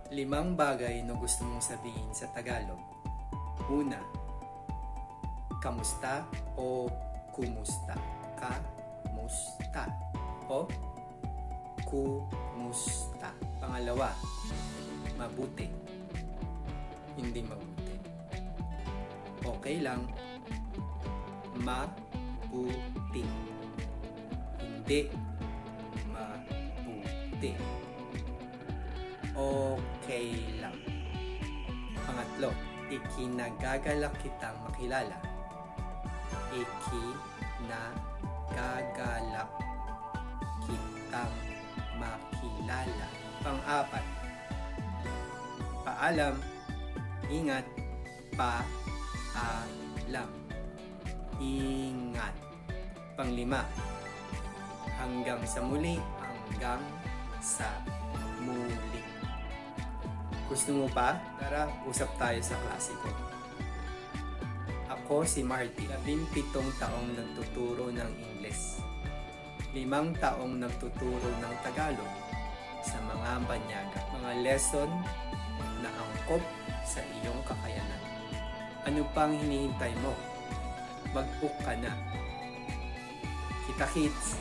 5 bagay na gusto mong sabihin sa Tagalog. Una, kamusta o kumusta? Kamusta o kumusta. Pangalawa, mabuti. Hindi mabuti. Okay lang. Mabuti. Hindi mabuti. Okay lang. Pangatlo, ikinagagalak kitang makilala. Ikinagagalak kitang makilala. Pang-apat, paalam, ingat, paalam, ingat. Pang-5, hanggang sa muli, hanggang sa muli. Gusto mo pa? Tara, usap tayo sa klasiko. Ako si Marty, 17 taong nagtuturo ng Ingles. 5 taong nagtuturo ng Tagalog sa mga banyaga. Mga lesson na angkop sa iyong kakayanan. Ano pang hinihintay mo? Mag-book ka na. Kita-kits!